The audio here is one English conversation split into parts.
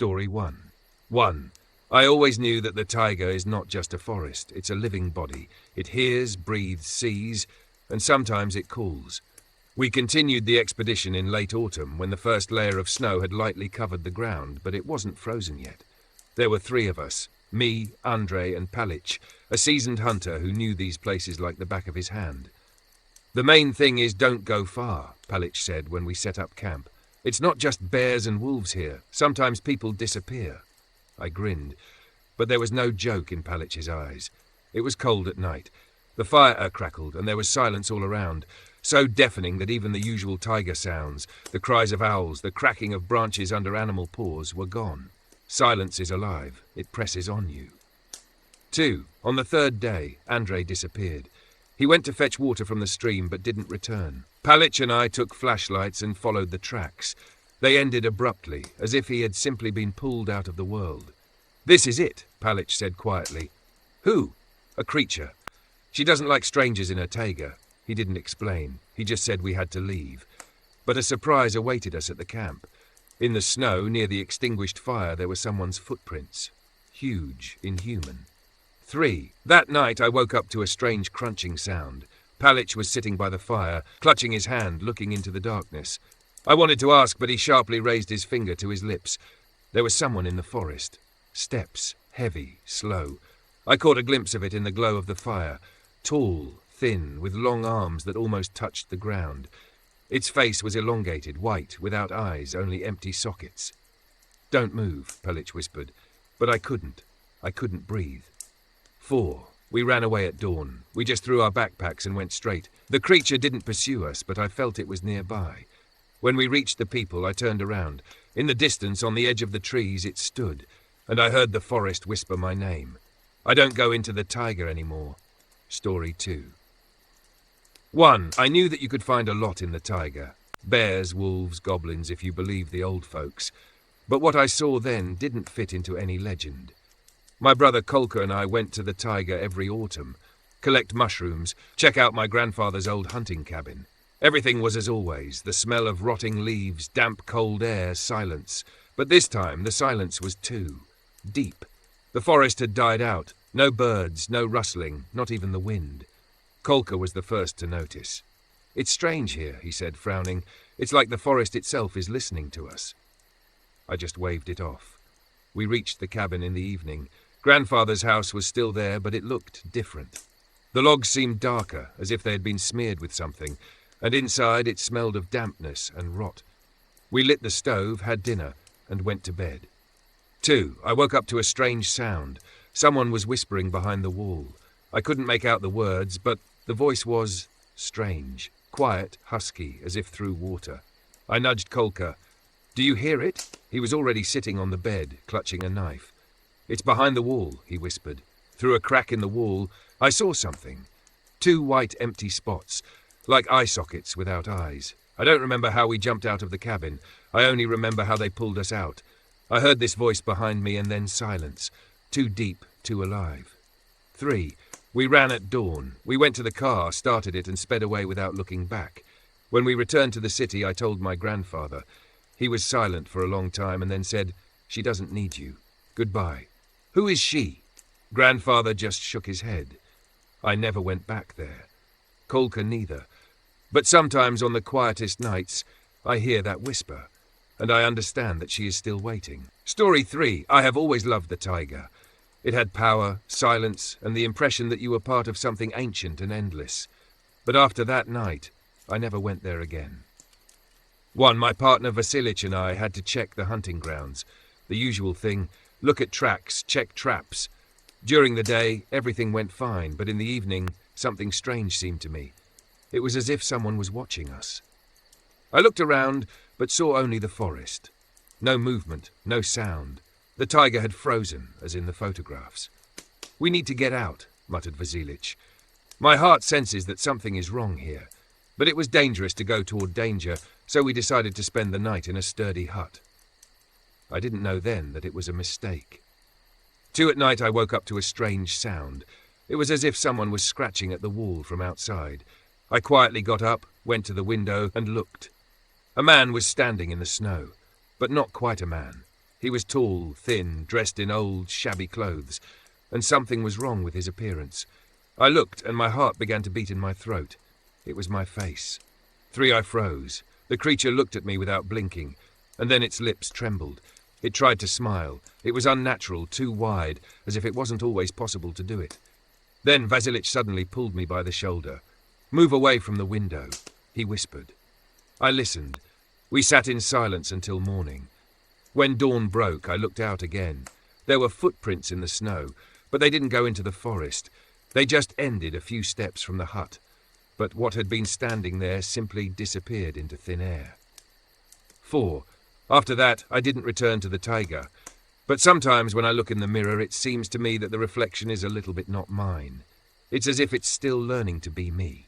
Story 1. 1. I always knew that the taiga is not just a forest, it's a living body. It hears, breathes, sees, and sometimes it calls. We continued the expedition in late autumn when the first layer of snow had lightly covered the ground, but it wasn't frozen yet. There were 3 of us, me, Andre, and Palic, a seasoned hunter who knew these places like the back of his hand. The main thing is don't go far, Palic said when we set up camp. It's not just bears and wolves here. Sometimes people disappear. I grinned, but there was no joke in Palic's eyes. It was cold at night. The fire crackled and there was silence all around, so deafening that even the usual taiga sounds, the cries of owls, the cracking of branches under animal paws, were gone. Silence is alive. It presses on you. 2. On the 3rd day, Andre disappeared. He went to fetch water from the stream but didn't return. Palic and I took flashlights and followed the tracks. They ended abruptly, as if he had simply been pulled out of the world. "This is it," Palic said quietly. "Who?" "A creature. She doesn't like strangers in her taiga." He didn't explain. He just said we had to leave. But a surprise awaited us at the camp. In the snow, near the extinguished fire, there were someone's footprints. Huge, inhuman. 3. That night I woke up to a strange crunching sound. Palic was sitting by the fire, clutching his hand, looking into the darkness. I wanted to ask, but he sharply raised his finger to his lips. There was someone in the forest. Steps, heavy, slow. I caught a glimpse of it in the glow of the fire. Tall, thin, with long arms that almost touched the ground. Its face was elongated, white, without eyes, only empty sockets. "Don't move," Palic whispered. But I couldn't. I couldn't breathe. 4. We ran away at dawn. We just threw our backpacks and went straight. The creature didn't pursue us, but I felt it was nearby. When we reached the people, I turned around. In the distance, on the edge of the trees, it stood, and I heard the forest whisper my name. I don't go into the taiga anymore. Story 2. 1. I knew that you could find a lot in the taiga. Bears, wolves, goblins, if you believe the old folks. But what I saw then didn't fit into any legend. My brother Kolka and I went to the taiga every autumn, collect mushrooms, check out my grandfather's old hunting cabin. Everything was as always, the smell of rotting leaves, damp cold air, silence. But this time the silence was too deep. The forest had died out. No birds, no rustling, not even the wind. Kolka was the first to notice. "It's strange here," he said, frowning. "It's like the forest itself is listening to us." I just waved it off. We reached the cabin in the evening. Grandfather's house was still there, but it looked different. The logs seemed darker, as if they had been smeared with something, and inside it smelled of dampness and rot. We lit the stove, had dinner, and went to bed. 2. I woke up to a strange sound. Someone was whispering behind the wall. I couldn't make out the words, but the voice was strange, quiet, husky, as if through water. I nudged Kolka. "Do you hear it?" He was already sitting on the bed, clutching a knife. "It's behind the wall," he whispered. Through a crack in the wall, I saw something. 2 white empty spots, like eye sockets without eyes. I don't remember how we jumped out of the cabin. I only remember how they pulled us out. I heard this voice behind me and then silence. Too deep, too alive. 3. We ran at dawn. We went to the car, started it and sped away without looking back. When we returned to the city, I told my grandfather. He was silent for a long time and then said, "She doesn't need you. Goodbye." "Who is she?" Grandfather just shook his head. I never went back there. Kolka neither. But sometimes on the quietest nights, I hear that whisper, and I understand that she is still waiting. Story 3. I have always loved the taiga. It had power, silence, and the impression that you were part of something ancient and endless. But after that night, I never went there again. 1. My partner Vasilic and I had to check the hunting grounds. The usual thing, look at tracks, check traps. During the day, everything went fine, but in the evening, something strange seemed to me. It was as if someone was watching us. I looked around, but saw only the forest. No movement, no sound. The taiga had frozen, as in the photographs. "We need to get out," muttered Vasilic. My heart senses that something is wrong here, but it was dangerous to go toward danger, so we decided to spend the night in a sturdy hut. I didn't know then that it was a mistake. 2 at night I woke up to a strange sound. It was as if someone was scratching at the wall from outside. I quietly got up, went to the window and looked. A man was standing in the snow, but not quite a man. He was tall, thin, dressed in old, shabby clothes, and something was wrong with his appearance. I looked, and my heart began to beat in my throat. It was my face. 3, I froze. The creature looked at me without blinking, and then its lips trembled. It tried to smile. It was unnatural, too wide, as if it wasn't always possible to do it. Then Vasilich suddenly pulled me by the shoulder. "Move away from the window," he whispered. I listened. We sat in silence until morning. When dawn broke, I looked out again. There were footprints in the snow, but they didn't go into the forest. They just ended a few steps from the hut. But what had been standing there simply disappeared into thin air. 4. After that, I didn't return to the taiga. But sometimes when I look in the mirror, it seems to me that the reflection is a little bit not mine. It's as if it's still learning to be me.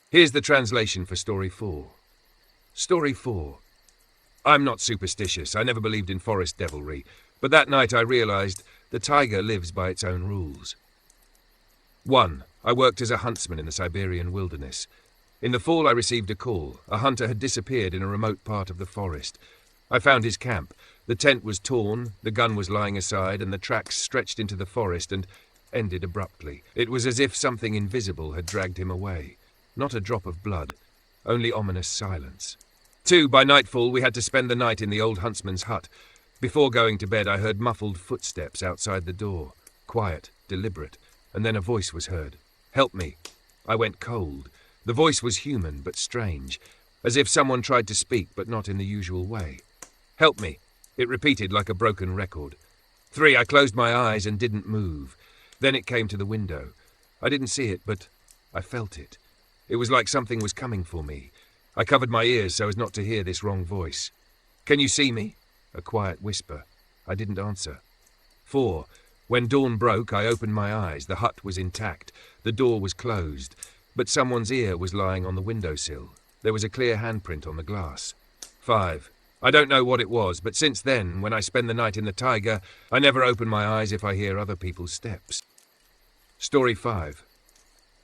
Here's the translation for Story 4. Story 4. I'm not superstitious. I never believed in forest devilry. But that night I realized the taiga lives by its own rules. 1. I worked as a huntsman in the Siberian wilderness. In the fall I received a call. A hunter had disappeared in a remote part of the forest. I found his camp. The tent was torn, the gun was lying aside, and the tracks stretched into the forest and ended abruptly. It was as if something invisible had dragged him away. Not a drop of blood, only ominous silence. 2. By nightfall we had to spend the night in the old huntsman's hut. Before going to bed I heard muffled footsteps outside the door. Quiet, deliberate, and then a voice was heard. "Help me." I went cold. The voice was human, but strange, as if someone tried to speak, but not in the usual way. "Help me," it repeated like a broken record. 3. I closed my eyes and didn't move. Then it came to the window. I didn't see it, but I felt it. It was like something was coming for me. I covered my ears so as not to hear this wrong voice. "Can you see me?" A quiet whisper. I didn't answer. 4. When dawn broke, I opened my eyes. The hut was intact. The door was closed. But someone's ear was lying on the windowsill. There was a clear handprint on the glass. 5. I don't know what it was, but since then, when I spend the night in the taiga, I never open my eyes if I hear other people's steps. Story 5.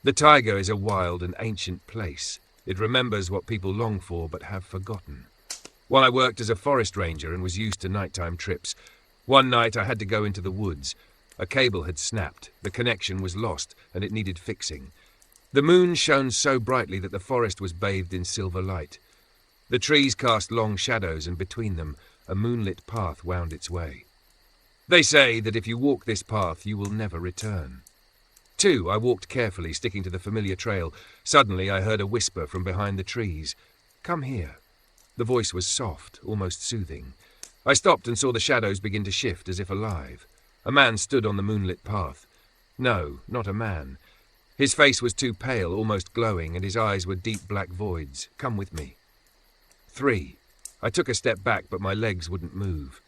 The taiga is a wild and ancient place. It remembers what people long for but have forgotten. While I worked as a forest ranger and was used to nighttime trips, one night I had to go into the woods. A cable had snapped, the connection was lost, and it needed fixing. The moon shone so brightly that the forest was bathed in silver light. The trees cast long shadows, and between them, a moonlit path wound its way. They say that if you walk this path, you will never return. 2. I walked carefully, sticking to the familiar trail. Suddenly I heard a whisper from behind the trees. "Come here." The voice was soft, almost soothing. I stopped and saw the shadows begin to shift, as if alive. A man stood on the moonlit path. No, not a man. His face was too pale, almost glowing, and his eyes were deep black voids. "Come with me." 3. I took a step back, but my legs wouldn't move.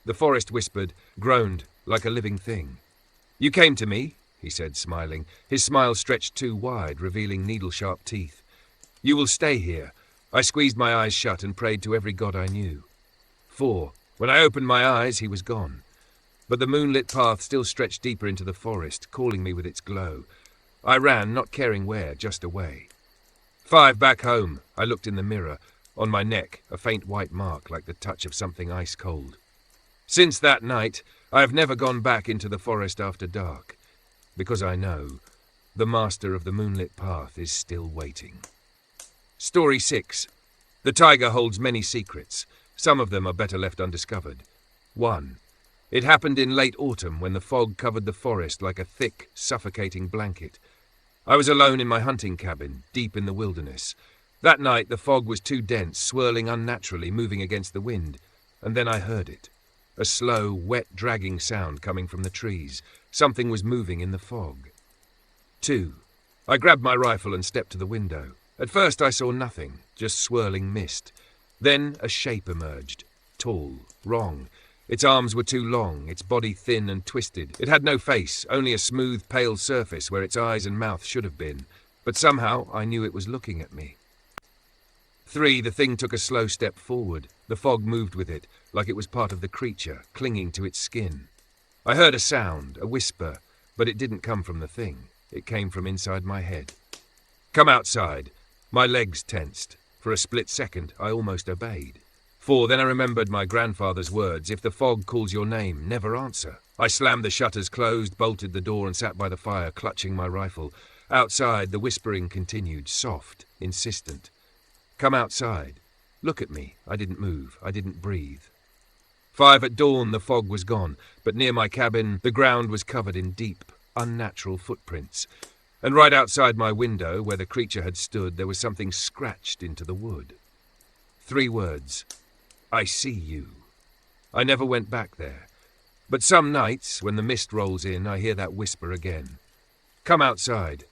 The forest whispered, groaned, like a living thing. "You came to me," he said, smiling. His smile stretched too wide, revealing needle-sharp teeth. "You will stay here." I squeezed my eyes shut and prayed to every god I knew. 4. When I opened my eyes, he was gone. But the moonlit path still stretched deeper into the forest, calling me with its glow. I ran, not caring where, just away. 5. Back home, I looked in the mirror. On my neck, a faint white mark like the touch of something ice-cold. Since that night, I have never gone back into the forest after dark, because I know the master of the moonlit path is still waiting. Story 6. The taiga holds many secrets. Some of them are better left undiscovered. 1. It happened in late autumn when the fog covered the forest like a thick, suffocating blanket. I was alone in my hunting cabin, deep in the wilderness. That night the fog was too dense, swirling unnaturally, moving against the wind. And then I heard it. A slow, wet, dragging sound coming from the trees. Something was moving in the fog. 2. I grabbed my rifle and stepped to the window. At first I saw nothing, just swirling mist. Then a shape emerged. Tall, wrong. Its arms were too long, its body thin and twisted. It had no face, only a smooth, pale surface where its eyes and mouth should have been. But somehow I knew it was looking at me. 3. The thing took a slow step forward. The fog moved with it, like it was part of the creature, clinging to its skin. I heard a sound, a whisper, but it didn't come from the thing. It came from inside my head. Come outside. My legs tensed. For a split second, I almost obeyed. 4. Then I remembered my grandfather's words, if the fog calls your name, never answer. I slammed the shutters closed, bolted the door and sat by the fire, clutching my rifle. Outside, the whispering continued, soft, insistent. Come outside. Look at me. I didn't move. I didn't breathe. 5. At dawn, the fog was gone, but near my cabin, the ground was covered in deep, unnatural footprints. And right outside my window, where the creature had stood, there was something scratched into the wood. 3 words. I see you. I never went back there. But some nights, when the mist rolls in, I hear that whisper again. Come outside.